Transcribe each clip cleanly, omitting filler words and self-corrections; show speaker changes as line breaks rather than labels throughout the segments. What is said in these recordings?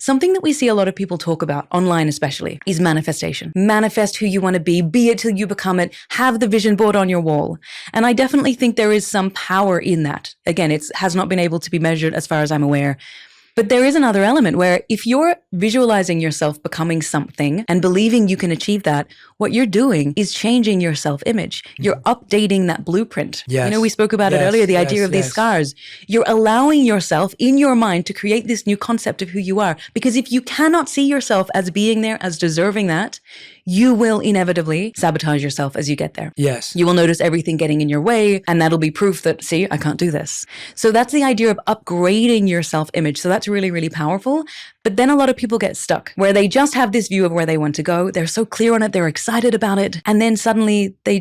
Something that we see a lot of people talk about, online especially, is manifestation. Manifest who you want to be it till you become it, have the vision board on your wall. And I definitely think there is some power in that. Again, it has not been able to be measured as far as I'm aware. But there is another element where if you're visualizing yourself becoming something and believing you can achieve that, what you're doing is changing your self-image. You're updating that blueprint.
Yes.
You know, we spoke about it earlier, the idea of these scars. You're allowing yourself in your mind to create this new concept of who you are. Because if you cannot see yourself as being there, as deserving that, you will inevitably sabotage yourself as you get there.
Yes.
You will notice everything getting in your way, and that'll be proof that, see, I can't do this. So that's the idea of upgrading your self-image. So that's really, really powerful. But then a lot of people get stuck where they just have this view of where they want to go. They're so clear on it. They're excited about it. And then suddenly they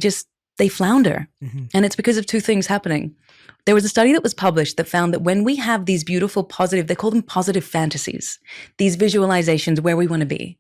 flounder. And it's because of two things happening. There was a study that was published that found that when we have these beautiful positive, they call them positive fantasies, these visualizations where we want to be,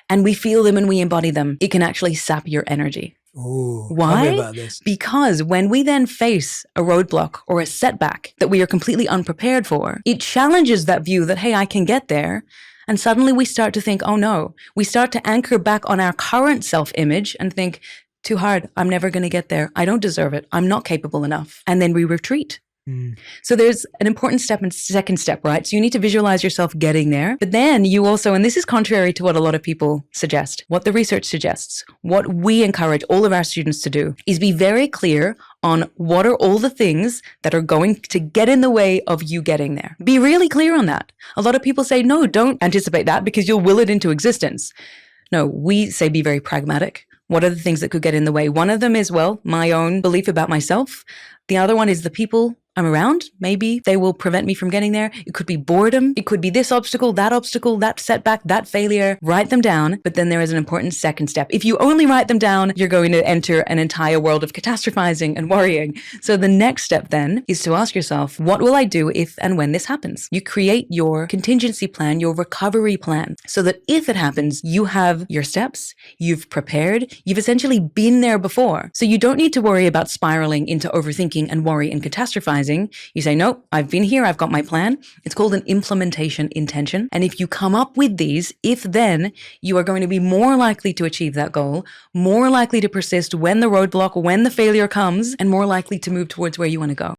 and we feel them and we embody them, it can actually sap your energy.
Ooh,
why?
Tell me about this.
Because when we then face a roadblock or a setback that we are completely unprepared for, it challenges that view that, hey, I can get there. And suddenly we start to think, oh no, we start to anchor back on our current self-image and think, too hard, I'm never going to get there. I don't deserve it. I'm not capable enough. And then we retreat. So there's an important step and second step, right? So you need to visualize yourself getting there. But then you also, and this is contrary to what a lot of people suggest, what the research suggests, what we encourage all of our students to do is be very clear on what are all the things that are going to get in the way of you getting there. Be really clear on that. A lot of people say, no, don't anticipate that because you'll will it into existence. No, we say be very pragmatic. What are the things that could get in the way? One of them is, well, my own belief about myself. The other one is the people I'm around. Maybe they will prevent me from getting there. It could be boredom. It could be this obstacle, that setback, that failure. Write them down. But then there is an important second step. If you only write them down, you're going to enter an entire world of catastrophizing and worrying. So the next step then is to ask yourself, what will I do if and when this happens? You create your contingency plan, your recovery plan, so that if it happens, you have your steps, you've prepared, you've essentially been there before. So you don't need to worry about spiraling into overthinking and worry and catastrophizing. You say, nope, I've been here. I've got my plan. It's called an implementation intention. And if you come up with these, if then, you are going to be more likely to achieve that goal, more likely to persist when the roadblock, when the failure comes, and more likely to move towards where you want to go.